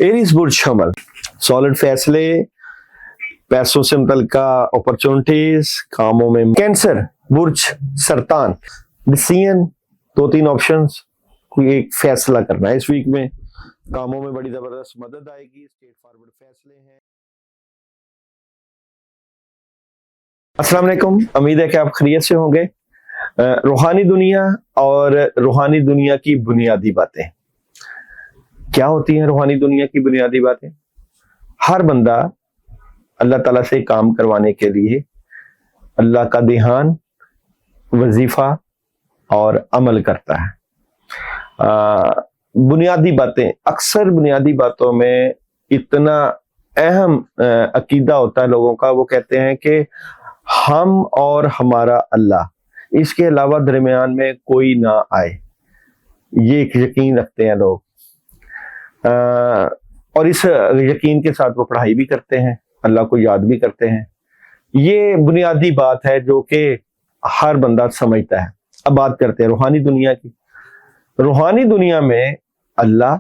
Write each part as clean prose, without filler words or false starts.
Aries बुर्ज शमल, solid फैसले, पैसों से मुतल्लिका अपॉर्चुनिटीज, कामों में। कैंसर बुर्ज सरतान, डिसीजन, 2-3 ऑप्शंस, कोई एक फैसला करना है इस वीक में। कामों में बड़ी जबरदस्त मदद आएगी, स्ट्रेट फॉरवर्ड फैसले हैं। अस्सलाम वालेकुम, उम्मीद है कि आप खैरियत से होंगे। रूहानी दुनिया और रूहानी दुनिया की बुनियादी बातें क्या होती हैं? रूहानी दुनिया की बुनियादी बातें, हर बंदा अल्लाह ताला से काम करवाने के लिए अल्लाह का ध्यान, वजीफा और अमल करता है। बुनियादी बातें, अक्सर बुनियादी बातों में इतना अहम अकीदा होता है लोगों का, वो कहते हैं कि हम और हमारा अल्लाह, इसके अलावा दरमियान में कोई ना आए। ये एक यकीन रखते हैं लोग, और इस यकीन के साथ वो पढ़ाई भी करते हैं, अल्लाह को याद भी करते हैं। ये बुनियादी बात है जो कि हर बंदा समझता है। अब बात करते हैं रूहानी दुनिया की। रूहानी दुनिया में अल्लाह,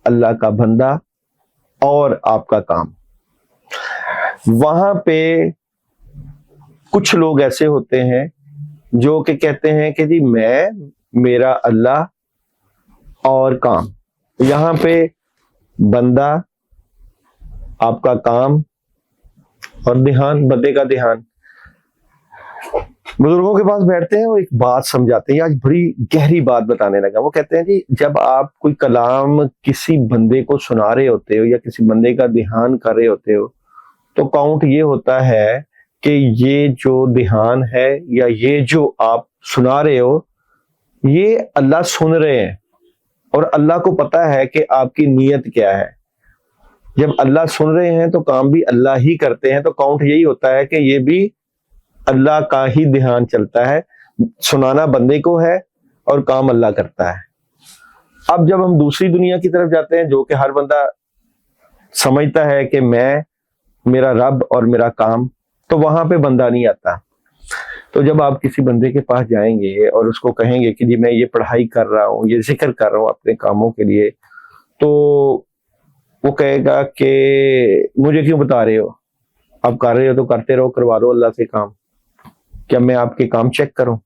अल्लाह का बंदा और आपका काम। वहां पे कुछ लोग ऐसे होते हैं जो कि कहते हैं कि जी मैं, मेरा अल्लाह और काम। यहां पे बंदा, आपका काम और ध्यान, बंदे का ध्यान। बुजुर्गों के पास बैठते हैं, वो एक बात समझाते हैं, आज बड़ी गहरी बात बताने लगा। वो कहते हैं कि जब आप कोई कलाम किसी बंदे को सुना रहे होते हो या किसी बंदे का ध्यान कर रहे होते हो, तो काउंट ये होता है कि ये जो ध्यान है या ये जो आप सुना रहे हो, ये अल्लाह सुन रहे हैं और अल्लाह को पता है कि आपकी नीयत क्या है। जब अल्लाह सुन रहे हैं तो काम भी अल्लाह ही करते हैं, तो काउंट यही होता है कि ये भी अल्लाह का ही ध्यान चलता है। सुनाना बंदे को है और काम अल्लाह करता है। अब जब हम दूसरी दुनिया की तरफ जाते हैं, जो कि हर बंदा समझता है कि मैं, मेरा रब और मेरा काम, तो वहां पे बंदा नहीं आता। तो जब आप किसी बंदे के पास जाएंगे और उसको कहेंगे कि जी मैं ये पढ़ाई कर रहा हूँ, ये जिक्र कर रहा हूँ अपने कामों के लिए, तो वो कहेगा कि मुझे क्यों बता रहे हो? आप कर रहे हो तो करते रहो, करवा दो अल्लाह से काम। क्या मैं आपके काम चेक करूं?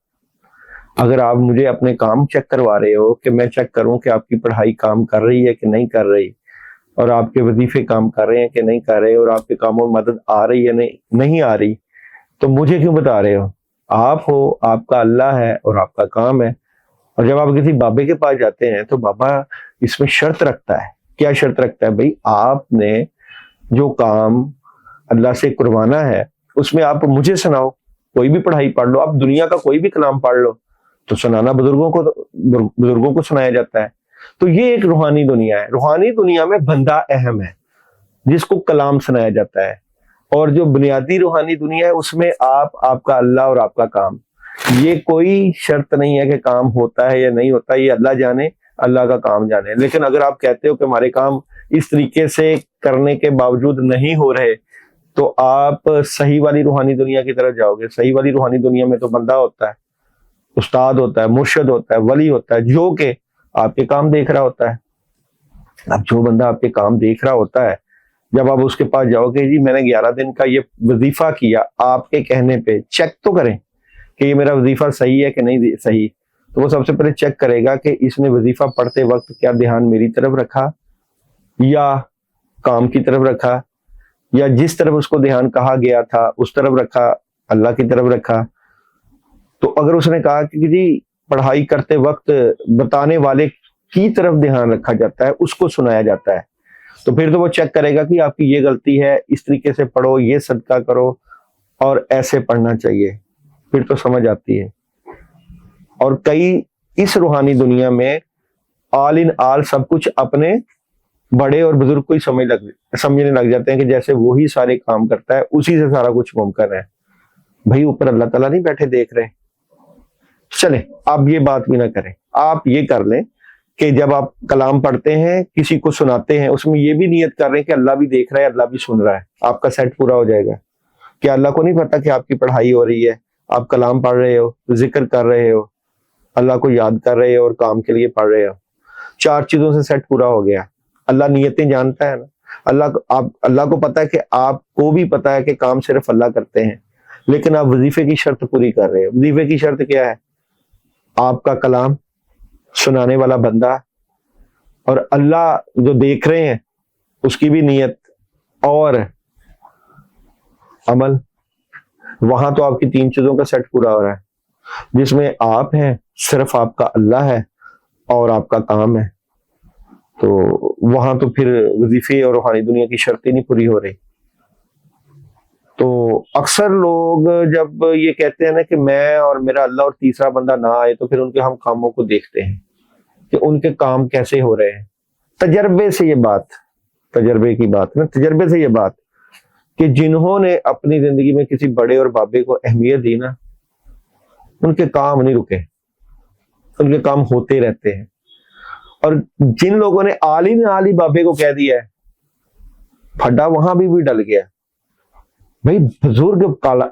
अगर आप मुझे अपने काम चेक करवा रहे हो कि मैं चेक करूं कि आपकी पढ़ाई काम कर रही है कि नहीं कर रही, और आपके वजीफे काम कर रहे हैं कि नहीं कर रहे, और आपके कामों में मदद आ रही है नहीं आ रही, तो मुझे क्यों बता रहे हो? आप हो, आपका अल्लाह है और आपका काम है। और जब आप किसी बाबे के पास जाते हैं तो बाबा इसमें शर्त रखता है। क्या शर्त रखता है? भाई आपने जो काम अल्लाह से करवाना है उसमें आप मुझे सुनाओ। कोई भी पढ़ाई पढ़ लो, आप दुनिया का कोई भी कलाम पढ़ लो, तो सुनाना बुजुर्गों को सुनाया जाता है। तो ये एक रूहानी दुनिया है। रूहानी दुनिया में बंदा अहम है जिसको कलाम सुनाया जाता है, और जो बुनियादी रूहानी दुनिया है उसमें आप, आपका अल्लाह और आपका काम। ये कोई शर्त नहीं है कि काम होता है या नहीं होता, ये अल्लाह जाने, अल्लाह का काम जाने। लेकिन अगर आप कहते हो कि हमारे काम इस तरीके से करने के बावजूद नहीं हो रहे, तो आप सही वाली रूहानी दुनिया की तरफ जाओगे। सही वाली रूहानी दुनिया में तो बंदा होता है, उस्ताद होता है, मुर्शिद होता है, वली होता है, जो कि आपके काम देख रहा होता है। अब जो बंदा आपके काम देख रहा होता है, जब आप उसके पास जाओगे, जी मैंने 11 दिन का ये वजीफा किया, आपके कहने पे चेक तो करें कि ये मेरा वजीफा सही है कि नहीं सही। तो वो सबसे पहले चेक करेगा कि इसने वजीफा पढ़ते वक्त क्या ध्यान मेरी तरफ रखा या काम की तरफ रखा, या जिस तरफ उसको ध्यान कहा गया था उस तरफ रखा, अल्लाह की तरफ रखा। तो अगर उसने कहा कि जी पढ़ाई करते वक्त बताने वाले की तरफ ध्यान रखा जाता है, उसको सुनाया जाता है, तो फिर तो वो चेक करेगा कि आपकी ये गलती है, इस तरीके से पढ़ो, ये सदका करो और ऐसे पढ़ना चाहिए। फिर तो समझ आती है। और कई इस रूहानी दुनिया में ऑल इन ऑल सब कुछ अपने बड़े और बुजुर्ग को ही समझने लग जाते हैं कि जैसे वो ही सारे काम करता है, उसी से सारा कुछ मुमकिन है। भाई ऊपर अल्लाह ताला नहीं बैठे देख रहे? चले आप ये बात भी ना करें, आप ये कर लें कि जब आप कलाम पढ़ते हैं, किसी को सुनाते हैं, उसमें ये भी नियत कर रहे हैं कि अल्लाह भी देख रहा है, अल्लाह भी सुन रहा है। आपका सेट पूरा हो जाएगा। क्या अल्लाह को नहीं पता कि आपकी पढ़ाई हो रही है, आप कलाम पढ़ रहे हो, जिक्र कर रहे हो, अल्लाह को याद कर रहे हो और काम के लिए पढ़ रहे हो? 4 चीजों से सेट पूरा हो गया। अल्लाह नीयतें जानता है ना। अल्लाह को पता है कि आपको भी पता है कि काम सिर्फ अल्लाह करते हैं, लेकिन आप वजीफे की शर्त पूरी कर रहे हो। वजीफे की शर्त क्या है? आपका कलाम सुनाने वाला बंदा और अल्लाह जो देख रहे हैं उसकी भी नीयत और अमल। वहां तो आपकी 3 चीजों का सेट पूरा हो रहा है, जिसमें आप हैं, सिर्फ आपका अल्लाह है और आपका काम है। तो वहां तो फिर वजीफे और रूहानी दुनिया की शर्तें नहीं पूरी हो रही। तो अक्सर लोग जब ये कहते हैं ना कि मैं और मेरा अल्लाह और तीसरा बंदा ना आए, तो फिर उनके हम कामों को देखते हैं कि उनके काम कैसे हो रहे हैं। तजर्बे से ये बात, तजर्बे की बात ना, तजर्बे से ये बात कि जिन्होंने अपनी जिंदगी में किसी बड़े और बाबे को अहमियत दी ना, उनके काम नहीं रुके, उनके काम होते रहते हैं। और जिन लोगों ने आली ने आली बाबे को कह दिया है, फड्डा वहां भी डल गया। भाई बुजुर्ग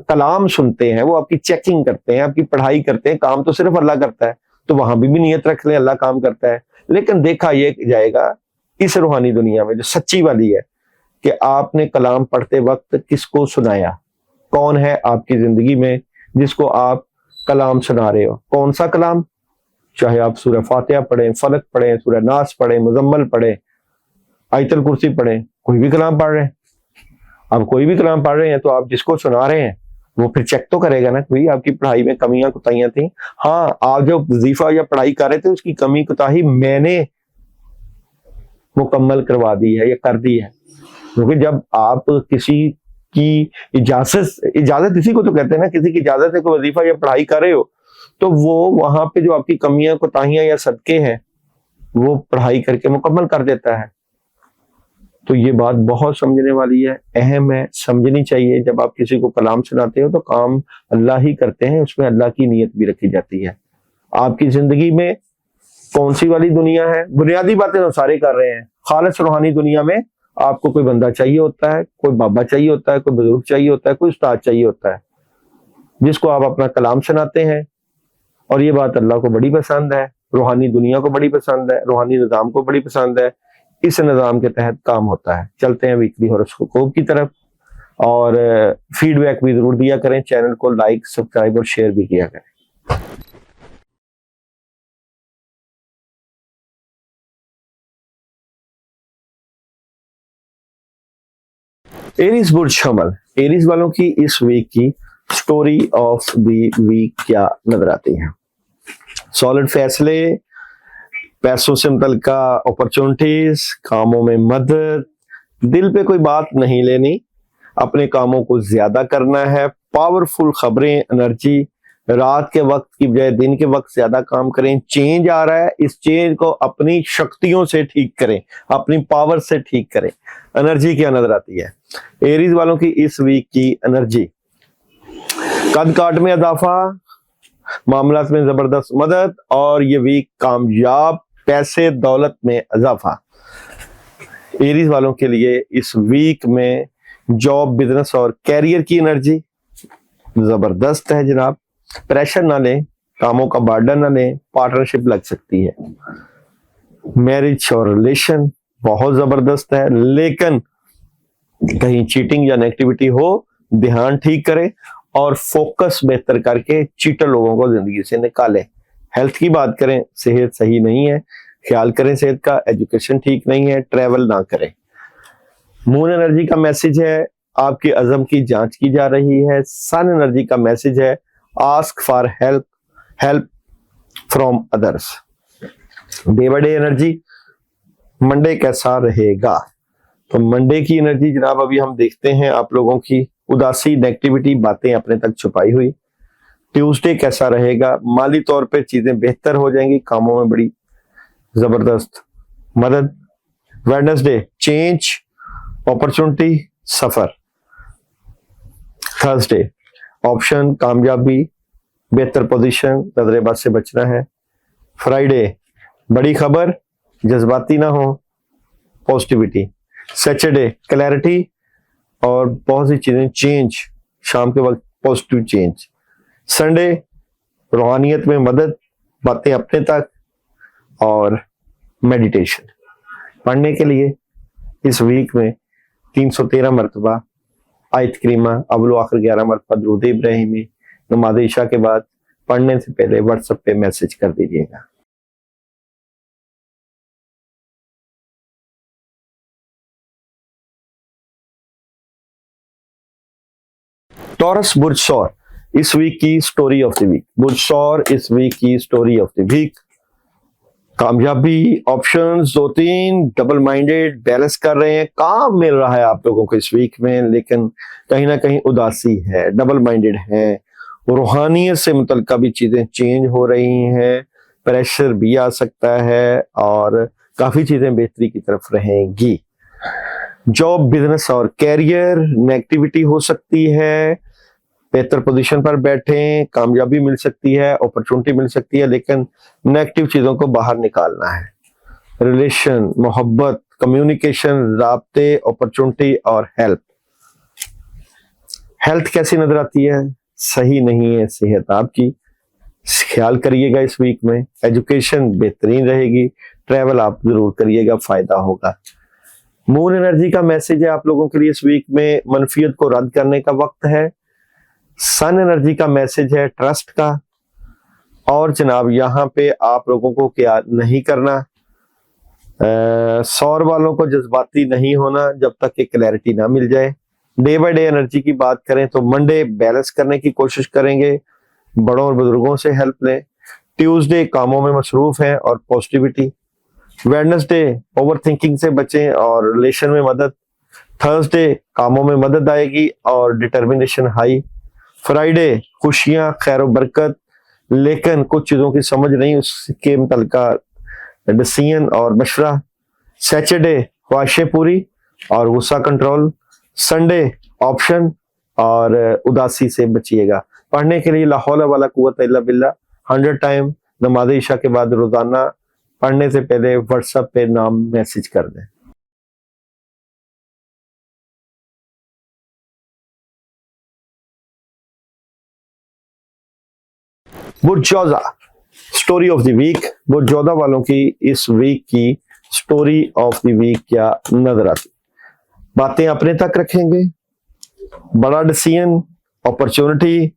कलाम सुनते हैं, वो आपकी चेकिंग करते हैं, आपकी पढ़ाई करते हैं, काम तो सिर्फ अल्लाह करता है, तो वहां भी नियत रख ले अल्लाह काम करता है। लेकिन देखा ये जाएगा इस रूहानी दुनिया में जो सच्ची वाली है कि आपने कलाम पढ़ते वक्त किसको सुनाया, कौन है आपकी जिंदगी में जिसको आप कलाम सुना रहे हो। कौन सा कलाम? चाहे आप सूरह फातिहा पढ़ें, फलक पढ़ें, सूरह नास पढ़ें, मुजम्मल पढ़ें, आयतल कुर्सी पढ़ें, कोई भी कलाम पढ़ रहे हैं। आप कोई भी कलाम पढ़ रहे हैं तो आप जिसको सुना रहे हैं वो फिर चेक तो करेगा ना, कोई आपकी पढ़ाई में कमियां कुताहियां थी। हाँ, आप जो वजीफा या पढ़ाई कर रहे थे उसकी कमी कुताही मैंने मुकम्मल करवा दी है या कर दी है। क्योंकि जब आप किसी की इजाजत इसी को तो कहते हैं ना, किसी की इजाजत से कोई वजीफा या पढ़ाई कर रहे हो, तो वो वहां पे जो आपकी कमियां कुताहियां या सदके हैं वो पढ़ाई करके मुकम्मल कर देता है। तो ये बात बहुत समझने वाली है, अहम है, समझनी चाहिए। जब आप किसी को कलाम सुनाते हो तो काम अल्लाह ही करते हैं, उसमें अल्लाह की नीयत भी रखी जाती है। आपकी जिंदगी में कौन सी वाली दुनिया है? बुनियादी बातें तो सारे कर रहे हैं। खालिस रूहानी दुनिया में आपको कोई बंदा चाहिए होता है, कोई बाबा चाहिए होता है, कोई बुजुर्ग चाहिए होता है, कोई उस्ताद चाहिए होता है, जिसको आप अपना कलाम सुनाते हैं। और ये बात अल्लाह को बड़ी पसंद है, रूहानी दुनिया को बड़ी पसंद है, रूहानी निज़ाम को बड़ी पसंद है। इस निज़ाम के तहत काम होता है। चलते हैं वीकली हॉरोस्कोप की तरफ, और फीडबैक भी जरूर दिया करें। चैनल को लाइक, सब्सक्राइब और शेयर भी किया करें। एरीज बुर्ज हमल, एरीज वालों की इस वीक की स्टोरी ऑफ द वीक क्या नजर आती है? सॉलिड फैसले, पैसों से मुतल्लिका अपॉर्चुनिटीज, कामों में मदद, दिल पे कोई बात नहीं लेनी, अपने कामों को ज्यादा करना है, पावरफुल खबरें, एनर्जी, रात के वक्त की बजाय दिन के वक्त ज्यादा काम करें। चेंज आ रहा है, इस चेंज को अपनी शक्तियों से ठीक करें, अपनी पावर से ठीक करें। एनर्जी क्या नजर आती है एरीज वालों की इस वीक की एनर्जी? कद काट में इजाफा, मामलात में जबरदस्त मदद, और ये वीक कामयाब, पैसे दौलत में इजाफा। एरीज वालों के लिए इस वीक में जॉब, बिजनेस और कैरियर की एनर्जी जबरदस्त है जनाब। प्रेशर ना लें, कामों का बर्डन ना लें, पार्टनरशिप लग सकती है। मैरिज और रिलेशन बहुत जबरदस्त है, लेकिन कहीं चीटिंग या नेगेटिविटी हो, ध्यान ठीक करें और फोकस बेहतर करके चीटर लोगों को जिंदगी से निकालें। हेल्थ की बात करें, सेहत सही नहीं है, ख्याल करें सेहत का। एजुकेशन ठीक नहीं है, ट्रैवल ना करें। मून एनर्जी का मैसेज है आपके अज़म की जांच की जा रही है। सन एनर्जी का मैसेज है ask for help from others. Day by day energy, Monday कैसा रहेगा? तो मंडे की एनर्जी जनाब अभी हम देखते हैं आप लोगों की उदासी, नेगेटिविटी, बातें अपने तक छुपाई हुई। ट्यूसडे कैसा रहेगा? माली तौर पे चीजें बेहतर हो जाएंगी, कामों में बड़ी जबरदस्त मदद। वेडनेसडे चेंज, अपॉर्चुनिटी, सफर। थर्सडे ऑप्शन, कामयाबी, बेहतर पोजीशन, नजरेबाज से बचना है। फ्राइडे बड़ी खबर, जज्बाती ना हो, पॉजिटिविटी। सैटरडे क्लैरिटी और बहुत सी चीजें चेंज, शाम के वक्त पॉजिटिव चेंज। संडे रूहानियत में मदद, बातें अपने तक और मेडिटेशन। पढ़ने के लिए इस वीक में 313 मरतबा आयत करीमा अव्वल आखिर 11 मरतबा दुरूद इब्राहिमी नमाज इशा के बाद पढ़ने से पहले व्हाट्सएप पे मैसेज कर दीजिएगा। टॉरस बुर्ज सौर इस वीक की स्टोरी ऑफ द वीक। बुर्ज सौर इस वीक की स्टोरी ऑफ द वीक। कामयाबी, ऑप्शंस 2-3, डबल माइंडेड, बैलेंस कर रहे हैं, काम मिल रहा है आप लोगों को इस वीक में, लेकिन कहीं ना कहीं उदासी है, डबल माइंडेड है, रूहानियत से मुतल्लिका भी चीजें चेंज हो रही हैं, प्रेशर भी आ सकता है और काफी चीजें बेहतरी की तरफ रहेंगी। जॉब, बिजनेस और कैरियर, नेगेटिविटी हो सकती है, बेहतर पोजीशन पर बैठे, कामयाबी मिल सकती है, अपॉर्चुनिटी मिल सकती है, लेकिन नेगेटिव चीजों को बाहर निकालना है। रिलेशन, मोहब्बत, कम्युनिकेशन, राब्ते, अपॉर्चुनिटी और हेल्थ। हेल्थ कैसी नजर आती है? सही नहीं है सेहत आपकी, ख्याल करिएगा इस वीक में। एजुकेशन बेहतरीन रहेगी, ट्रैवल आप जरूर करिएगा, फायदा होगा। मून एनर्जी का मैसेज है आप लोगों के लिए इस वीक में, मनफियत को रद्द करने का वक्त है। सन एनर्जी का मैसेज है ट्रस्ट का। और जनाब यहाँ पे आप लोगों को क्या नहीं करना, सौर वालों को जज्बाती नहीं होना जब तक कि क्लैरिटी ना मिल जाए। डे बाय डे एनर्जी की बात करें तो मंडे बैलेंस करने की कोशिश करेंगे, बड़ों और बुजुर्गों से हेल्प लें। ट्यूसडे कामों में मसरूफ हैं और पॉजिटिविटी। वेडनेसडे ओवर थिंकिंग से बचें और रिलेशन में मदद। थर्सडे कामों में मदद आएगी और डिटर्मिनेशन हाई। फ्राइडे खुशियां, खैर बरकत, लेकिन कुछ चीजों की समझ नहीं, उसके मुतल्लिका डिसीजन और मशवरा। सैटरडे ख्वाहिशें पूरी और गुस्सा कंट्रोल। संडे ऑप्शन और उदासी से बचिएगा। पढ़ने के लिए ला हौला वला कुव्वत इल्ला बिल्लाह 100 टाइम नमाज इशा के बाद रोजाना पढ़ने से पहले व्हाट्सएप पे नाम मैसेज कर दें। बुर्जोजा स्टोरी ऑफ द वीक। बुर्जोजा वालों की इस वीक की स्टोरी ऑफ द वीक क्या नजर आती? बातें अपने तक रखेंगे, बड़ा डिसीजन, अपॉर्चुनिटी,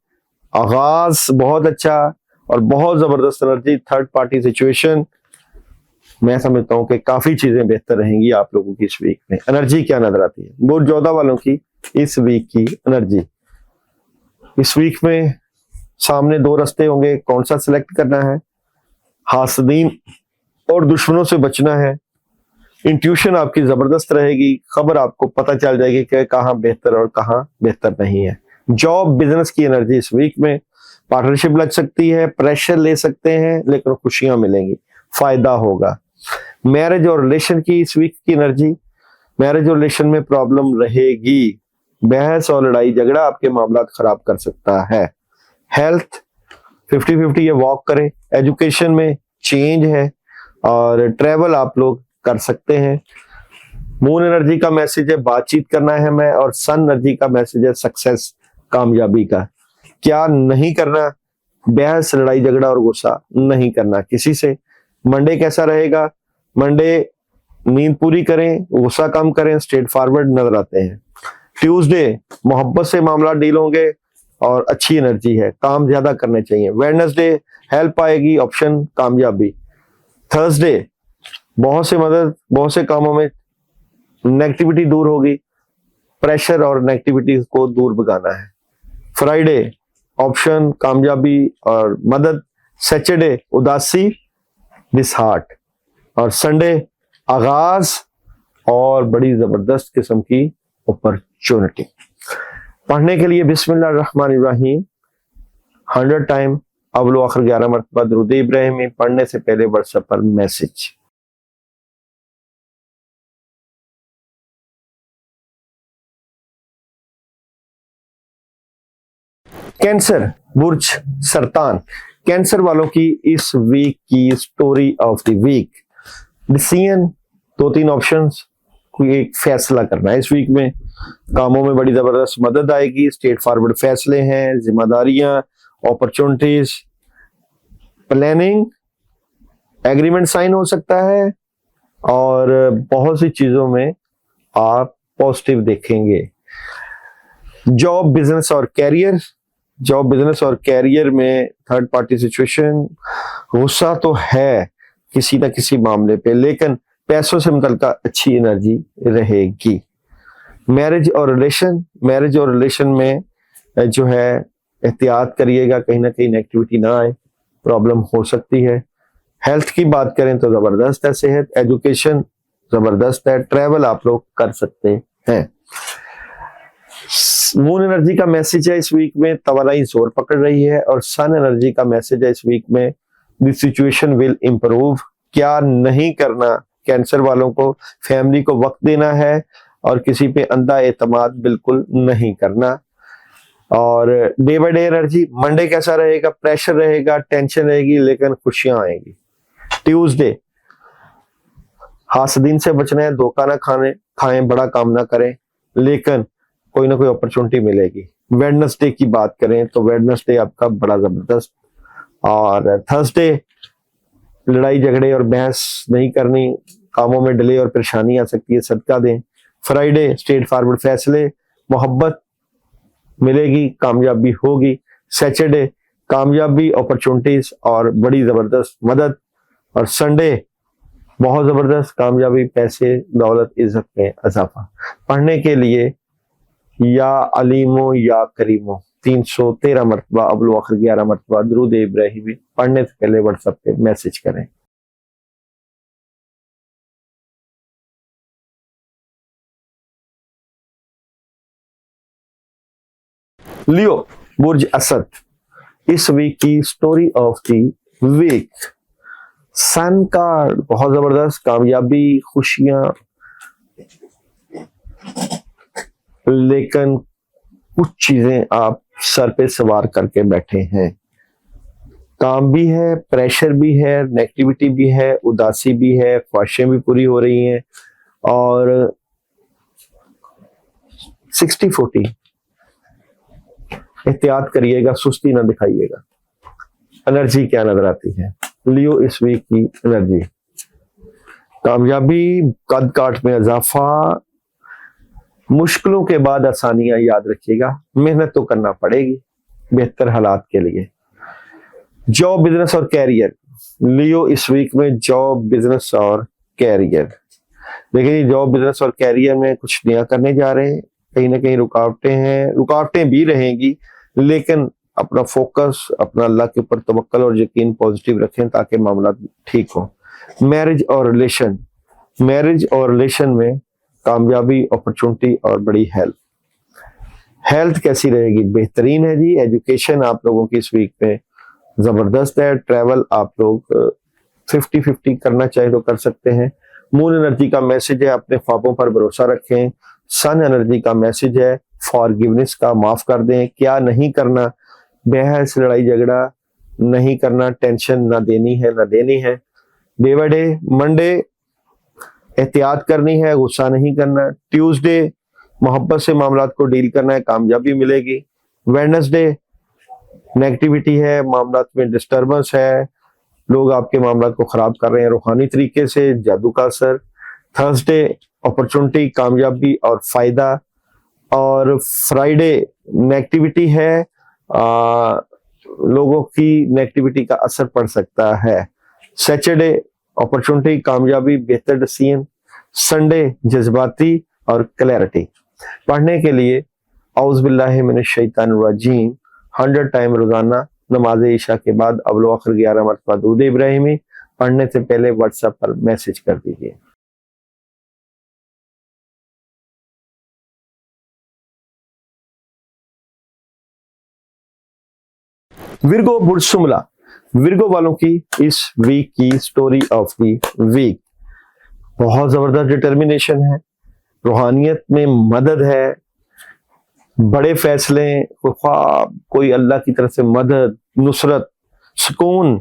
आगाज बहुत अच्छा और बहुत जबरदस्त एनर्जी, थर्ड पार्टी सिचुएशन। मैं समझता हूं कि काफी चीजें बेहतर रहेंगी आप लोगों की इस वीक में। एनर्जी क्या नजर आती है बुर्जोजा वालों की इस वीक की एनर्जी? इस वीक में सामने दो रास्ते होंगे, कौन सा सिलेक्ट करना है? हासदीन और दुश्मनों से बचना है। इंट्यूशन आपकी जबरदस्त रहेगी, खबर आपको पता चल जाएगी कि कहाँ बेहतर और कहाँ बेहतर नहीं है। जॉब, बिजनेस की एनर्जी इस वीक में, पार्टनरशिप लग सकती है, प्रेशर ले सकते हैं, लेकिन खुशियां मिलेंगी, फायदा होगा। मैरिज और रिलेशन की इस वीक की एनर्जी, मैरिज और रिलेशन में प्रॉब्लम रहेगी, बहस और लड़ाई झगड़ा आपके मामला खराब कर सकता है। हेल्थ 50-50 ये वॉक करें। एजुकेशन में चेंज है और ट्रैवल आप लोग कर सकते हैं। मून एनर्जी का मैसेज है बातचीत करना है मैं, और सन एनर्जी का मैसेज है सक्सेस, कामयाबी का। क्या नहीं करना? बहस, लड़ाई झगड़ा और गुस्सा नहीं करना किसी से। मंडे कैसा रहेगा? मंडे नींद पूरी करें, गुस्सा कम करें, स्ट्रेट फॉरवर्ड नजर आते हैं। ट्यूसडे मोहब्बत से मामला डील होंगे और अच्छी एनर्जी है, काम ज्यादा करने चाहिए। वेडनेसडे हेल्प आएगी, ऑप्शन कामयाबी। थर्सडे बहुत से मदद, बहुत से कामों में नेगेटिविटी दूर होगी, प्रेशर और नेगेटिविटी को दूर भगाना है। फ्राइडे ऑप्शन कामयाबी और मदद। सैटरडे उदासी, डिसहार्ट। और संडे आगाज और बड़ी जबरदस्त किस्म की अपॉर्चुनिटी। पढ़ने के लिए बिस्मिल्लाहिर्रहमानिर्रहीम 100 टाइम अव्वल आखिर 11 मरतबा दुरूद इब्राहिमी पढ़ने से पहले व्हाट्सएप पर मैसेज। कैंसर बुर्ज सरतान, कैंसर वालों की इस वीक की story of the week. Decision 2-3 options, कोई एक फैसला करना है इस वीक में। कामों में बड़ी जबरदस्त मदद आएगी, स्ट्रेट फॉरवर्ड फैसले हैं, जिम्मेदारियां, अपॉर्चुनिटीज, प्लानिंग, एग्रीमेंट साइन हो सकता है, और बहुत सी चीजों में आप पॉजिटिव देखेंगे। जॉब, बिजनेस और कैरियर, जॉब, बिजनेस और कैरियर में थर्ड पार्टी सिचुएशन, गुस्सा तो है किसी ना किसी मामले पे, लेकिन पैसों से मुतल्लिका अच्छी एनर्जी रहेगी। मैरिज और रिलेशन में जो है एहतियात करिएगा, कहीं ना कहीं नेगेटिविटी ना आए, प्रॉब्लम हो सकती है। हेल्थ की बात करें तो जबरदस्त है सेहत, एजुकेशन जबरदस्त है, ट्रैवल आप लोग कर सकते हैं। मून एनर्जी का मैसेज है इस वीक में, तवानाई जोर पकड़ रही है, और सन एनर्जी का मैसेज है इस वीक में, द सिचुएशन विल इंप्रूव। क्या नहीं करना, कैंसर वालों को फैमिली को वक्त देना है और किसी पे अंधा एतमाद बिल्कुल नहीं करना। और day by day energy, Monday कैसा रहेगा? प्रेशर रहेगा, टेंशन रहेगी, लेकिन खुशियां आएंगी। ट्यूसडे, हासदीन से बचना है, धोखा ना खाएं, बड़ा काम ना करें, लेकिन कोई ना कोई अपॉर्चुनिटी मिलेगी। वेडनेसडे की बात करें तो वेडनेसडे आपका बड़ा जबरदस्त। और थर्सडे, लड़ाई झगड़े और बहस नहीं करनी, कामों में डिले और परेशानी आ सकती है, सदका दें। फ्राइडे, स्ट्रेट फॉरवर्ड फैसले, मोहब्बत मिलेगी, कामयाबी होगी। सैटरडे, कामयाबी, अपॉर्चुनिटीज और बड़ी जबरदस्त मदद। और संडे, बहुत जबरदस्त कामयाबी, पैसे, दौलत, इज्जत में इजाफा। पढ़ने के लिए या अलीमो या करीमो 313 मरतबा, अबुल आखिर 11 मरतबा दुरूद इब्राहिमी पढ़ने से पहले व्हाट्सएप पे मैसेज करें। लियो, बुर्ज असद, इस वीक की story of the week. Sun card बहुत जबरदस्त, कामयाबी, खुशियां, लेकिन कुछ चीजें आप सर पे सवार करके बैठे हैं। काम भी है, प्रेशर भी है, नेगेटिविटी भी है, उदासी भी है, ख्वाहिशें भी पूरी हो रही हैं। और 60-40 एहतियात करिएगा, सुस्ती ना दिखाइएगा। एनर्जी क्या नजर आती है लियो इस वीक की एनर्जी? कामयाबी, कद काट में इजाफा, मुश्किलों के बाद आसानियां, याद रखिएगा मेहनत तो करना पड़ेगी बेहतर हालात के लिए। जॉब, बिजनेस और कैरियर, लियो इस वीक में जॉब, बिजनेस और कैरियर। देखिए, जॉब, बिजनेस और कैरियर में कुछ नया करने जा रहे हैं, कहीं ना कहीं रुकावटें हैं, रुकावटें भी रहेंगी, लेकिन अपना फोकस, अपना अल्लाह के ऊपर तवक्कल और यकीन पॉजिटिव रखें ताकि मामला ठीक हो। मैरिज और रिलेशन में कामयाबी, अपॉर्चुनिटी और बड़ी हेल्थ कैसी रहेगी? बेहतरीन है जी। एजुकेशन आप लोगों की इस वीक में जबरदस्त है। ट्रैवल आप लोग 50-50 करना चाहे तो कर सकते हैं। मून एनर्जी का मैसेज है, अपने ख्वाबों पर भरोसा रखें। सन एनर्जी का मैसेज है, फॉरगिवनेस का, माफ कर दें। क्या नहीं करना? बहस, लड़ाई झगड़ा नहीं करना, टेंशन ना देनी है ना देनी है। डे बाय डे, मंडे एहतियात करनी है, गुस्सा नहीं करना। ट्यूसडे, मोहब्बत से मामलात को डील करना है, कामयाबी मिलेगी। वेडनेसडे, नेगेटिविटी है, मामलात में डिस्टर्बेंस है, लोग आपके मामलात को खराब कर रहे हैं रूहानी तरीके से, जादू का असर। थर्सडे, अपॉर्चुनिटी, कामयाबी और फायदा। और फ्राइडे, नेगेटिविटी है, लोगों की नेगेटिविटी का असर पड़ सकता है। सैटरडे, अपॉर्चुनिटी, कामयाबी, बेहतर डिसीजन। संडे, जज्बाती और क्लैरिटी। पढ़ने के लिए औज़ बिल्लाहि मिनश शैतानिर रजीम 100 टाइम रोजाना नमाज ईशा के बाद अवल आखिर 11 मरतबा दुरूद इब्राहिमी पढ़ने से पहले व्हाट्सएप पर मैसेज कर दीजिए। विर्गो, बुर्सुमला, विर्गो वालों की इस वीक की स्टोरी ऑफ द वीक। बहुत जबरदस्त डिटर्मिनेशन है, रूहानियत में मदद है, बड़े फैसले, ख्वाब, कोई अल्लाह की तरफ से मदद, नुसरत, सुकून,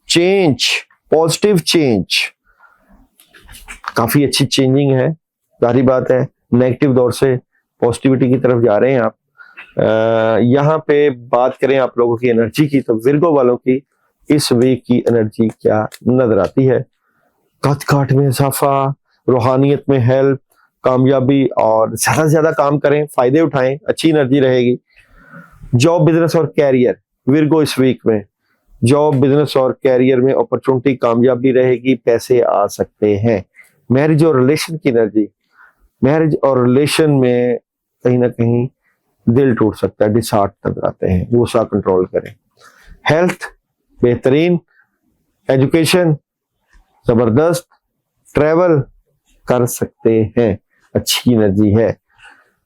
चेंज, पॉजिटिव चेंज, काफी अच्छी चेंजिंग है। जारी बात है, नेगेटिव दौर से पॉजिटिविटी की तरफ जा रहे हैं आप। यहाँ पे बात करें आप लोगों की एनर्जी की, तो विर्गो वालों की इस वीक की एनर्जी क्या नजर आती है? कद काठ में इजाफा, रूहानियत में हेल्प, कामयाबी और ज्यादा से ज्यादा काम करें, फायदे उठाएं, अच्छी एनर्जी रहेगी। जॉब, बिजनेस और कैरियर, विर्गो इस वीक में जॉब, बिजनेस और कैरियर में अपॉर्चुनिटी, कामयाबी रहेगी, पैसे आ सकते हैं। मैरिज और रिलेशन की एनर्जी, मैरिज और रिलेशन में कहीं ना कहीं दिल टूट सकता है, डिसहार्ट नजर आते हैं, गुस्सा कंट्रोल करें। हेल्थ बेहतरीन, एजुकेशन जबरदस्त, ट्रैवल कर सकते हैं, अच्छी एनर्जी है।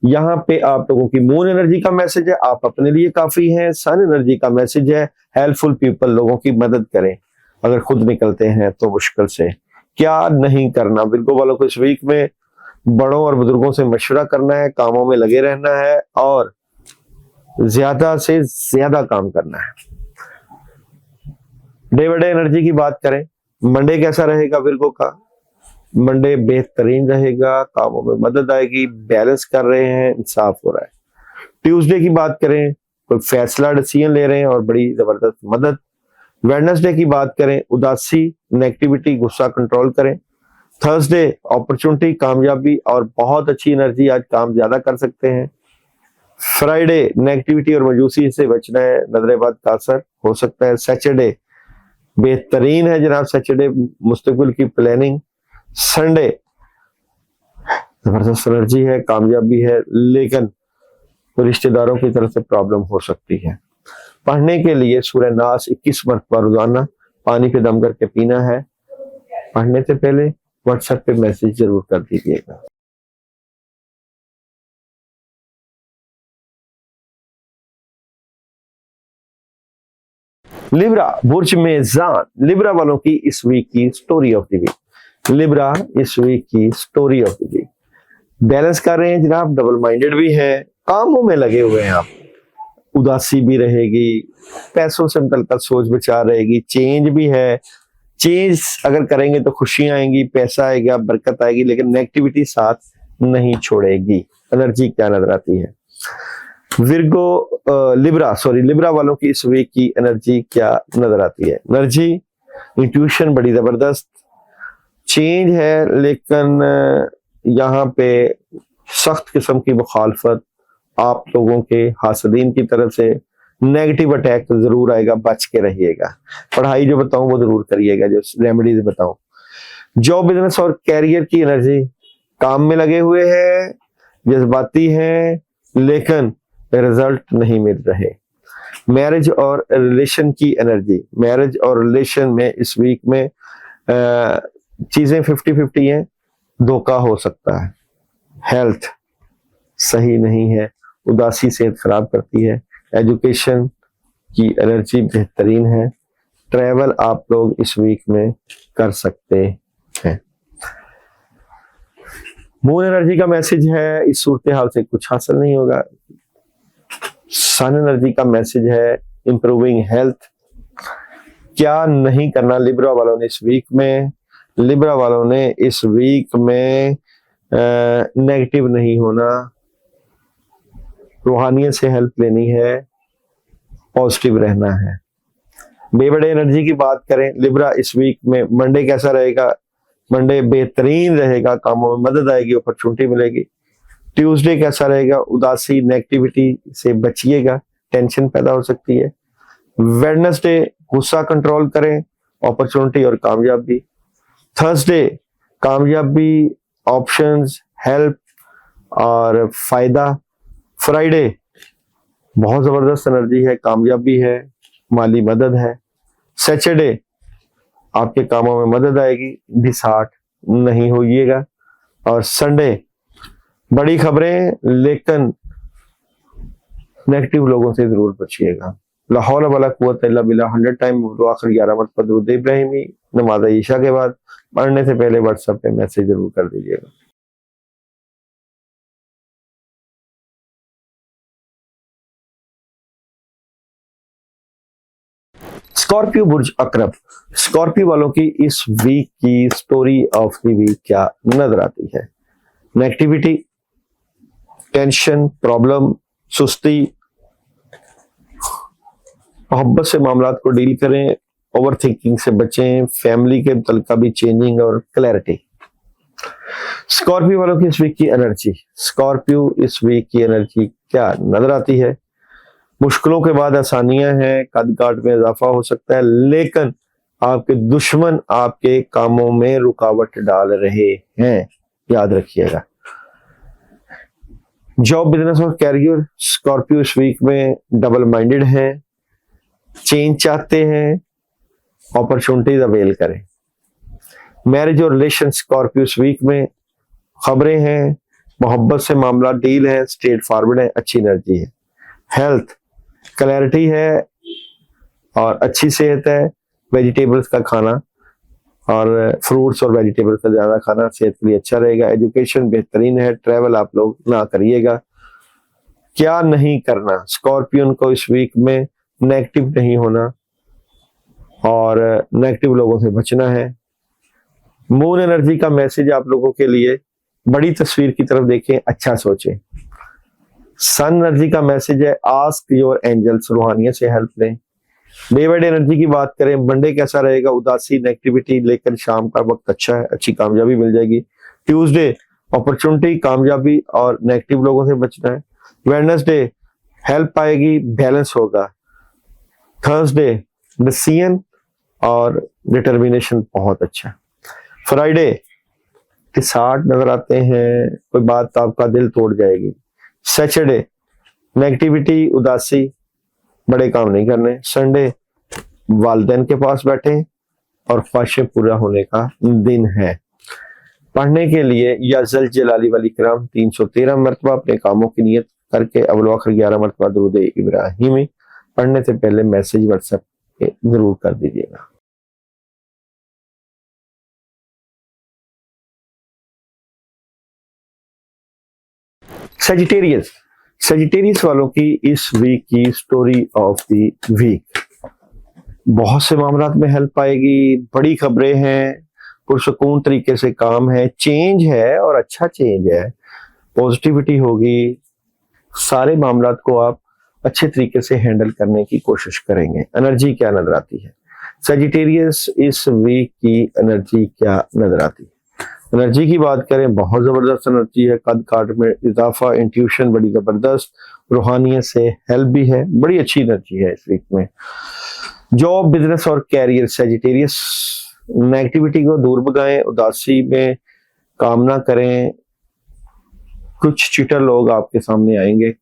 यहाँ पे आप लोगों की मून एनर्जी का मैसेज है, आप अपने लिए काफी हैं। सन एनर्जी का मैसेज है, हेल्पफुल पीपल, लोगों की मदद करें, अगर खुद निकलते हैं तो मुश्किल से। क्या नहीं करना, विर्गो वालों को इस वीक में बड़ों और बुजुर्गों से मशवरा करना है, कामों में लगे रहना है और ज्यादा से ज्यादा काम करना है। डे बाय डे एनर्जी की बात करें, मंडे कैसा रहेगा विर्गो का? मंडे बेहतरीन रहेगा, कामों में मदद आएगी, बैलेंस कर रहे हैं, इंसाफ हो रहा है। ट्यूसडे की बात करें, कोई फैसला डिसीजन ले रहे हैं और बड़ी जबरदस्त मदद। वेडनेसडे की बात करें, उदासी, नेगेटिविटी, गुस्सा कंट्रोल करें। थर्सडे अपॉर्चुनिटी, कामयाबी और बहुत अच्छी एनर्जी, आज काम ज्यादा कर सकते हैं। फ्राइडे नेगेटिविटी और मायूसी से बचना है, नजरेबाद का असर हो सकता है। सैटरडे बेहतरीन है जनाब, सैटरडे मुस्तकबिल की प्लानिंग। संडे जबरदस्त एनर्जी है, कामयाबी है, लेकिन रिश्तेदारों की तरफ से प्रॉब्लम हो सकती है। पढ़ने के लिए सूरह नास 21 मरतबा रोजाना पानी पे दम करके पीना है। पढ़ने से पहले व्हाट्सएप पे मैसेज जरूर कर दीजिएगा। लिब्रा बुर्ज मेज़ान, लिब्रा वालों की इस वीक की story of the week. Libra इस वीक की story of the week, balance कर रहे हैं जनाब, डबल माइंडेड भी है, कामों में लगे हुए हैं आप, उदासी भी रहेगी, पैसों से मुतल्लिक़ सोच विचार रहेगी, चेंज भी है। चेंज अगर करेंगे तो खुशियां आएंगी, पैसा आएगा, बरकत आएगी, लेकिन नेगेटिविटी साथ नहीं छोड़ेगी। एनर्जी क्या नजर आती है लिब्रा वालों की इस वीक की एनर्जी क्या नजर आती है? एनर्जी इंट्यूशन बड़ी जबरदस्त, चेंज है, लेकिन यहाँ पे सख्त किस्म की मुखालफत आप लोगों के हासदीन की तरफ से, नेगेटिव अटैक तो जरूर आएगा, बच के रहिएगा। पढ़ाई जो बताऊं वो जरूर करिएगा, जो रेमेडीज बताऊं। जॉब, बिजनेस और कैरियर की एनर्जी, काम में लगे हुए हैं, जज्बाती हैं, लेकिन रिजल्ट नहीं मिल रहे। मैरिज और रिलेशन की एनर्जी, मैरिज और रिलेशन में इस वीक में चीजें 50-50 हैं, धोखा हो सकता है। हेल्थ सही नहीं है, उदासी सेहत खराब करती है। एजुकेशन की एनर्जी बेहतरीन है, ट्रैवल आप लोग इस वीक में कर सकते हैं। मून एनर्जी का मैसेज है, इस सूरत हाल से कुछ हासिल नहीं होगा। सन एनर्जी का मैसेज है, इंप्रूविंग हेल्थ। क्या नहीं करना लिब्रा वालों ने इस वीक में? लिब्रा वालों ने इस वीक में नेगेटिव नहीं होना, रूहानियत से हेल्प लेनी है, पॉजिटिव रहना है। बेबड़े एनर्जी की बात करें, लिब्रा इस वीक में मंडे कैसा रहेगा? मंडे बेहतरीन रहेगा, कामों में मदद आएगी, अपॉर्चुनिटी मिलेगी। ट्यूसडे कैसा रहेगा? उदासी, नेगेटिविटी से बचिएगा, टेंशन पैदा हो सकती है। वेडनेसडे गुस्सा कंट्रोल करें, अपॉर्चुनिटी और कामयाबी। थर्सडे कामयाबी, ऑप्शंस, हेल्प और फायदा। फ्राइडे बहुत जबरदस्त एनर्जी है, कामयाबी है, माली मदद है। सैटरडे आपके कामों में मदद आएगी, डिसहार्ट नहीं होइएगा। और संडे बड़ी खबरें, लेकिन नेगेटिव लोगों से जरूर बचिएगा। लाहौल वाला कुव्वत इल्ला बिल्लाह 100 टाइम आखिर 11 मरतबा दुरूद इब्राहिमी नमाज ईशा के बाद पढ़ने से पहले व्हाट्सएप पे मैसेज जरूर कर दीजिएगा। स्कॉर्पियो बुर्ज अकरब, स्कॉर्पियो वालों की इस वीक की स्टोरी ऑफ द वीक क्या नजर आती है? नेगेटिविटी, टेंशन, प्रॉब्लम, सुस्ती, मोहब्बत से मामलात को डील करें, ओवर थिंकिंग से बचें, फैमिली के मुतल्लिक़ भी चेंजिंग और क्लैरिटी। स्कॉर्पियो वालों की इस वीक की एनर्जी, स्कॉर्पियो इस वीक की एनर्जी क्या नजर आती है? मुश्किलों के बाद आसानियां हैं, कद काट में इजाफा हो सकता है, लेकिन आपके दुश्मन आपके कामों में रुकावट डाल रहे हैं, याद रखिएगा। जॉब, बिजनेस और कैरियर, स्कॉर्पियो इस वीक में डबल माइंडेड हैं, चेंज चाहते हैं, अपॉर्चुनिटीज अवेल करें। मैरिज और रिलेशन, स्कॉर्पियो इस वीक में खबरें हैं, मोहब्बत से मामला डील है, स्ट्रेट फॉरवर्ड है, अच्छी एनर्जी है। हेल्थ, क्लैरिटी है और अच्छी सेहत है। वेजिटेबल्स का खाना और फ्रूट्स और वेजिटेबल्स का ज्यादा खाना सेहत के लिए अच्छा रहेगा। एजुकेशन बेहतरीन है, ट्रैवल आप लोग ना करिएगा। क्या नहीं करना, स्कॉर्पियन को इस वीक में नेगेटिव नहीं होना और नेगेटिव लोगों से बचना है। मून एनर्जी का मैसेज आप लोगों के लिए, बड़ी तस्वीर की तरफ देखें, अच्छा सोचें। सन एनर्जी का मैसेज है, आस्क योर एंजल्स, रूहानियत से हेल्प लें। डे बाय डे एनर्जी की बात करें, मंडे कैसा रहेगा? उदासी, नेगेटिविटी, लेकिन शाम का वक्त अच्छा है, अच्छी कामयाबी मिल जाएगी। ट्यूसडे अपॉर्चुनिटी, कामयाबी और नेगेटिव लोगों से बचना है। वेडनेसडे हेल्प आएगी, बैलेंस होगा। थर्सडे डिसीजन और डिटर्मिनेशन बहुत अच्छा। फ्राइडे के साथ नजर आते हैं, कोई बात आपका दिल तोड़ जाएगी। सैटरडे नेगेटिविटी, उदासी, बड़े काम नहीं करने। संडे वालिदैन के पास बैठे और ख्वाहिशें पूरा होने का दिन है। पढ़ने के लिए या जल जलाली वाली कराम 313 मरतबा अपने कामों की नियत करके अव्वल व आखिर 11 मरतबा दुरूद इब्राहिमी पढ़ने से पहले मैसेज व्हाट्सएप पे जरूर कर दीजिएगा। सजिटेरियस, सजिटेरियस वालों की इस वीक की स्टोरी ऑफ द वीक, बहुत से मामलात में हेल्प आएगी, बड़ी खबरें हैं, पुरसकून तरीके से काम है, चेंज है और अच्छा चेंज है, पॉजिटिविटी होगी। सारे मामलात को आप अच्छे तरीके से हैंडल करने की कोशिश करेंगे। एनर्जी क्या नजर आती है? सजिटेरियस इस वीक की एनर्जी क्या नजर आती है? एनर्जी की बात करें, बहुत जबरदस्त एनर्जी है, कद काट में इजाफा, इंट्यूशन बड़ी जबरदस्त, रूहानियत से हेल्प भी है, बड़ी अच्छी एनर्जी है इस वीक में। जॉब, बिजनेस और कैरियर, सजिटेरियस नेगेटिविटी को दूर भगाएं, उदासी में काम ना करें, कुछ चीटर लोग आपके सामने आएंगे,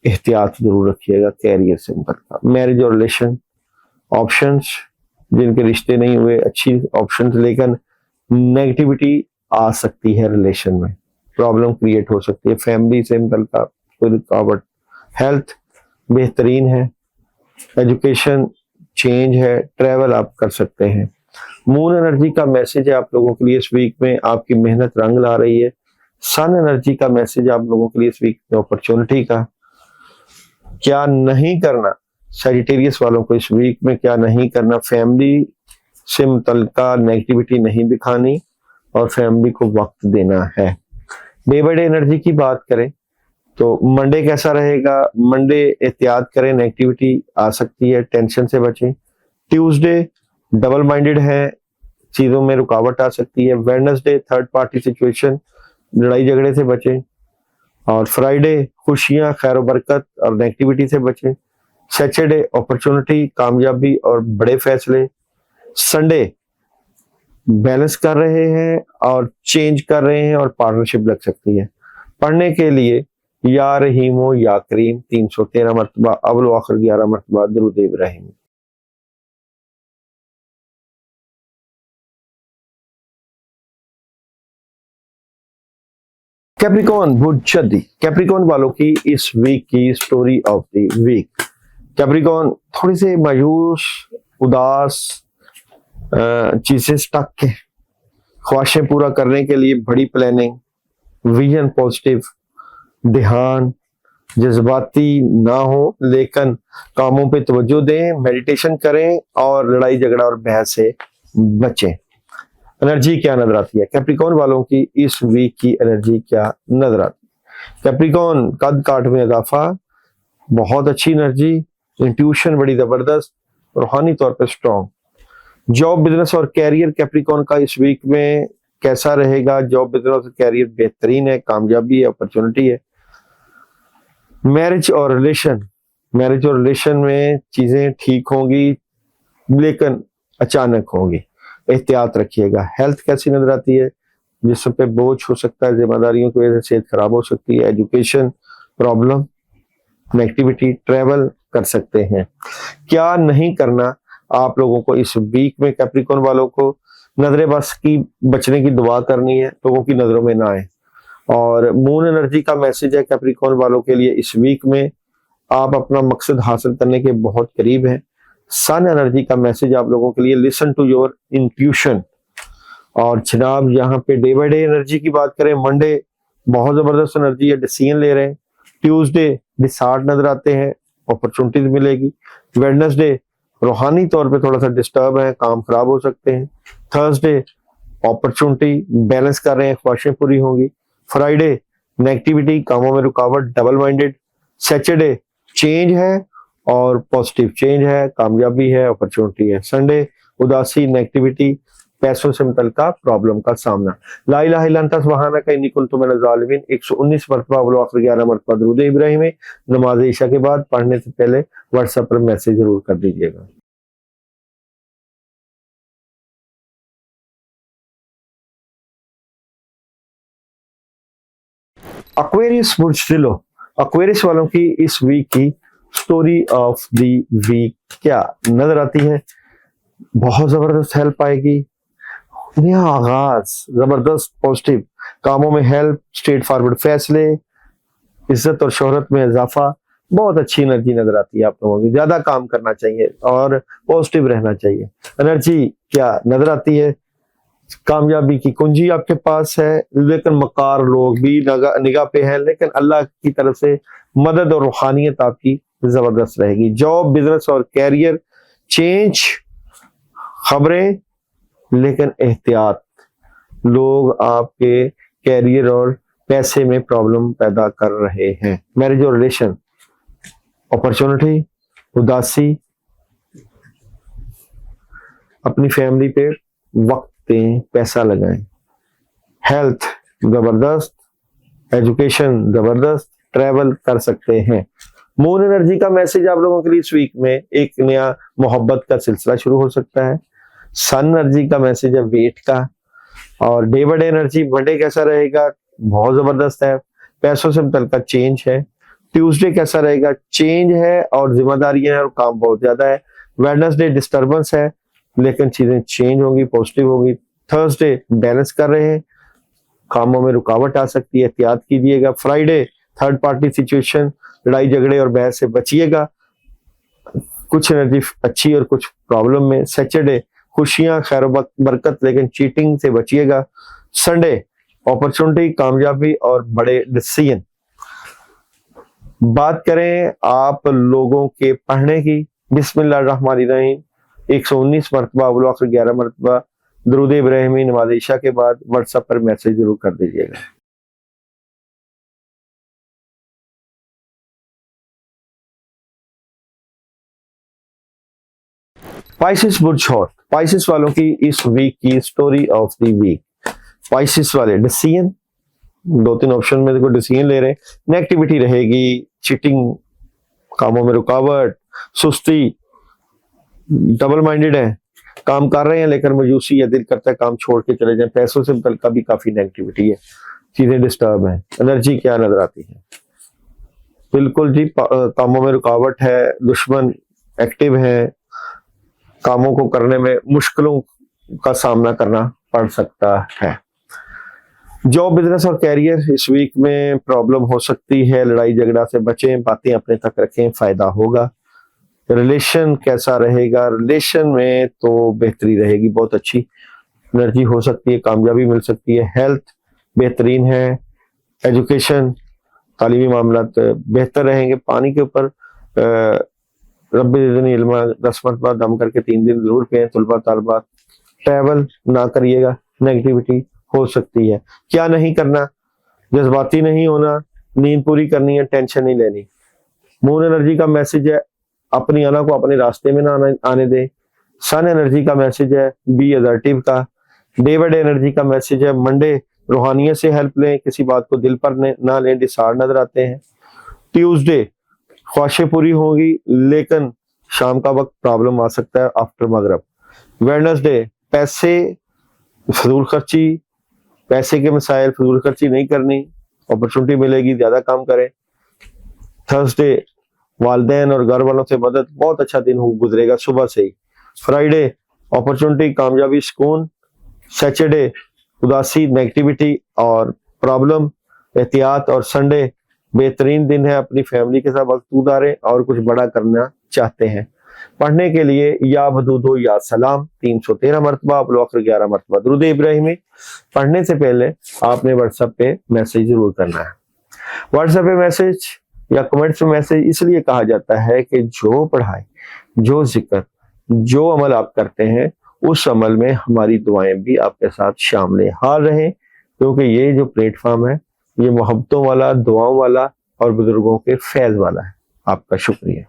एहतियात जरूर रखिएगा कैरियर से मुतल्लिक़। मैरिज और रिलेशन, ऑप्शंस, जिनके रिश्ते नहीं हुए अच्छी ऑप्शंस, लेकिन नेगेटिविटी आ सकती है, रिलेशन में प्रॉब्लम क्रिएट हो सकती है, फैमिली से मुतल्लिक़ कोई रुकावट। हेल्थ बेहतरीन है, एजुकेशन चेंज है, ट्रैवल आप कर सकते हैं। मून एनर्जी का मैसेज है आप लोगों के लिए इस वीक में, आपकी मेहनत रंग ला रही है। सन एनर्जी का मैसेज आप लोगों के लिए इस वीक में, अपॉर्चुनिटी का। क्या नहीं करना, सजिटेरियस वालों को इस वीक में क्या नहीं करना? फैमिली से मुतल्लिका नेगेटिविटी नहीं दिखानी और फैमिली को वक्त देना है। डे बाय डे एनर्जी की बात करें तो मंडे कैसा रहेगा? मंडे एहतियात करें, नेगेटिविटी आ सकती है, टेंशन से बचें। ट्यूसडे डबल माइंडेड है, चीजों में रुकावट आ सकती है। वेडनेसडे थर्ड पार्टी सिचुएशन, लड़ाई झगड़े से बचें। और फ्राइडे खुशियां, खैर बरकत और नेगेटिविटी से बचें। सैटरडे अपॉर्चुनिटी, कामयाबी और बड़े फैसले। संडे बैलेंस कर रहे हैं और चेंज कर रहे हैं और पार्टनरशिप लग सकती है। पढ़ने के लिए या रहीमो या करीम 313 मरतबा अव्वल व आखिर 11 मरतबा दुरूद इब्राहिमी। कैप्रिकॉन, बुज्जदी, कैप्रिकॉन वालों की इस वीक की story of the week. Capricorn थोड़ी से मायूस, उदास, चीजें स्टक के, ख्वाहिशें पूरा करने के लिए बड़ी प्लानिंग, विजन पॉजिटिव, ध्यान जज्बाती ना हो, लेकिन कामों पे तवज्जो दें, मेडिटेशन करें और लड़ाई झगड़ा और बहस से बचें। एनर्जी क्या नजर आती है? कैप्रिकॉन वालों की इस वीक की एनर्जी क्या नजर आती है? कैप्रिकॉन कद काट में इजाफा, बहुत अच्छी एनर्जी, इंट्यूशन बड़ी जबरदस्त, रूहानी तौर पे स्ट्रॉन्ग, जॉब बिजनेस और कैरियर कैप्रिकॉर्न का इस वीक में कैसा रहेगा? जॉब बिजनेस और कैरियर बेहतरीन है, कामयाबी है, अपॉर्चुनिटी है। मैरिज और रिलेशन में चीजें ठीक होंगी लेकिन अचानक होंगी, एहतियात रखिएगा। हेल्थ कैसी नजर आती है? जिसम पे बोझ हो सकता है, जिम्मेदारियों की वजह से सेहत खराब हो सकती है। एजुकेशन प्रॉब्लम, नेगेटिविटी, ट्रैवल कर सकते हैं। क्या नहीं करना आप लोगों को इस वीक में? कैप्रिकॉर्न वालों को नजरे बस की बचने की दुआ करनी है, लोगों की नजरों में ना आए। और मून एनर्जी का मैसेज है कैप्रिकॉर्न वालों के लिए इस वीक में, आप अपना मकसद हासिल करने के बहुत करीब हैं। सन एनर्जी का मैसेज आप लोगों के लिए, लिसन टू योर इंट्यूशन। और जनाब यहाँ पे डे बाय डे एनर्जी की बात करें, मंडे बहुत जबरदस्त एनर्जी है, डिसीजन ले रहे हैं। ट्यूसडे डिसार्ट नजर आते हैं, अपॉर्चुनिटीज मिलेगी। वेडनेसडे रूहानी तौर पे थोड़ा सा डिस्टर्ब है, काम खराब हो सकते हैं। थर्सडे अपॉर्चुनिटी बैलेंस कर रहे हैं, ख्वाहिशें पूरी होंगी। फ्राइडे नेगेटिविटी, कामों में रुकावट, डबल माइंडेड। सैटरडे चेंज है और पॉजिटिव चेंज है, कामयाबी है, अपॉर्चुनिटी है। संडे उदासी, नेगेटिविटी, पैसों से मुतल्लिका प्रॉब्लम का सामना। ला इलाहा इल्ला अंता सुब्हानका इन्नी कुन्तु मिनज़ ज़ालिमीन 119 मरतबा बोलो, आखिर 11 मरतबा दुरूद इब्राहिमी नमाज ईशा के बाद पढ़ने से पहले व्हाट्सएप पर मैसेज जरूर कर दीजिएगा। एक्वेरियस बुर्ज, एक्वेरियस वालों की इस वीक की स्टोरी ऑफ द वीक क्या नजर आती है? बहुत जबरदस्त हेल्प आएगी, नया आगाज, जबरदस्त पॉजिटिव कामों में हेल्प, स्ट्रेट फॉरवर्ड फैसले, इज्जत और शोहरत में इजाफा। बहुत अच्छी एनर्जी नजर आती है आप लोगों की, ज्यादा काम करना चाहिए और पॉजिटिव रहना चाहिए। एनर्जी क्या नजर आती है? कामयाबी की कुंजी आपके पास है, लेकिन मकार लोग भी निगाह पे है, लेकिन अल्लाह की तरफ से मदद और रूहानियत आपकी जबरदस्त रहेगी। जॉब बिजनेस और कैरियर चेंज, खबरें लेकिन एहतियात, लोग आपके कैरियर और पैसे में प्रॉब्लम पैदा कर रहे हैं। मैरिज और रिलेशन, अपॉर्चुनिटी, उदासी, अपनी फैमिली पे वक्त दें, पैसा लगाएं। हेल्थ जबरदस्त, एजुकेशन जबरदस्त, ट्रैवल कर सकते हैं। मून एनर्जी का मैसेज आप लोगों के लिए इस वीक में, एक नया मोहब्बत का सिलसिला शुरू हो सकता है। सन एनर्जी का मैसेज है वेट का। और day by day energy, Monday कैसा रहेगा? बहुत जबरदस्त है, पैसों से मुतल्लिका चेंज है। ट्यूसडे कैसा रहेगा? चेंज है और जिम्मेदारियां हैं और काम बहुत ज्यादा है। वेडनेसडे डिस्टर्बेंस है लेकिन चीजें चेंज होंगी, पॉजिटिव होगी। थर्सडे बैलेंस कर रहे हैं, कामों में रुकावट आ सकती है, एहतियात कीजिएगा। फ्राइडे थर्ड पार्टी सिचुएशन, लड़ाई झगड़े और बहस से बचिएगा, कुछ एनर्जी अच्छी और कुछ प्रॉब्लम में। सैटरडे खुशियां, खैर बरकत, लेकिन चीटिंग से बचिएगा। संडे अपॉर्चुनिटी, कामयाबी और बड़े डिसीजन। बात करें आप लोगों के पढ़ने की, बिस्मिल्लाहिर्रहमानिर्रहीम 119 मरतबा बोलो, आखिर 11 मरतबा दुरूद इब्राहिमी नमाज इशा के बाद व्हाट्सएप पर मैसेज जरूर कर दीजिएगा। स्पाइसिस बुरछोट, स्पाइसिस वालों की इस वीक की story of the week. Pisces वाले डिसीजन, 2-3 ऑप्शन में देखो डिसीजन ले रहे हैं। नेगेटिविटी रहेगी, चीटिंग, कामों में रुकावट, सुस्ती, डबल माइंडेड है, काम कर रहे हैं लेकिन मायूसी है, दिल करता है काम छोड़ के चले जाएं। पैसों से मुतल्लिका भी काफी नेगेटिविटी है, चीजें डिस्टर्ब है। एनर्जी क्या नजर आती है? बिल्कुल जी, कामों में रुकावट है, दुश्मन एक्टिव है, कामों को करने में मुश्किलों का सामना करना पड़ सकता है। जॉब बिजनेस और कैरियर इस वीक में प्रॉब्लम हो सकती है, लड़ाई झगड़ा से बचें, बातें अपने तक रखें, फायदा होगा। रिलेशन कैसा रहेगा? रिलेशन में तो बेहतरी रहेगी, बहुत अच्छी एनर्जी हो सकती है, कामयाबी मिल सकती है। हेल्थ बेहतरीन है, एजुकेशन, तालीमी मामलात बेहतर रहेंगे। पानी के ऊपर रब्बी ज़िदनी इल्मा 10 मरतबा दम करके 3 दिन जरूर पिएं। तुलबा तालबा, ट्रैवल ना करिएगा, नेगेटिविटी हो सकती है। क्या नहीं करना? जज्बाती नहीं होना, नींद पूरी करनी है, टेंशन नहीं लेनी। मून एनर्जी का मैसेज है अपनी आना को अपने रास्ते में ना आने दें, सन एनर्जी का मैसेज है बी असर्टिव का। डेविड एनर्जी का मैसेज है मंडे रूहानियत से हेल्प लें, किसी बात को दिल पर ना लें, डिसार्ड नजर आते हैं। ट्यूसडे ख्वाहिशें पूरी होंगी लेकिन शाम का वक्त प्रॉब्लम आ सकता है आफ्टर मगरब। वेडनेसडे पैसे फजूल खर्ची, पैसे के मसाइल फजूल खर्ची नहीं करनी, अपॉर्चुनिटी मिलेगी ज्यादा काम करें। थर्सडे वालदेन और घर वालों से मदद, बहुत अच्छा दिन गुजरेगा सुबह से ही। फ्राइडे अपॉर्चुनिटी, कामयाबी, सुकून। सैटरडे उदासी, नेगेटिविटी और प्रॉब्लम, एहतियात। और संडे बेहतरीन दिन है, अपनी फैमिली के साथ वक्त गुजारें और कुछ बड़ा करना चाहते हैं। पढ़ने के लिए या बदूदो या सलाम 313 मरतबा, अबुल 11 मरतबा दुरूद इब्राहिमी। पढ़ने से पहले आपने व्हाट्सएप पे मैसेज जरूर करना है। व्हाट्सएप पे मैसेज या कमेंट्स में मैसेज इसलिए कहा जाता है कि जो पढ़ाई, जो जिक्र, जो अमल आप करते हैं उस अमल में हमारी दुआएं भी आपके साथ शामिल हाल रहें, क्योंकि ये जो प्लेटफॉर्म है ये मोहब्बतों वाला, दुआओं वाला और बुजुर्गों के फैज वाला है। आपका शुक्रिया।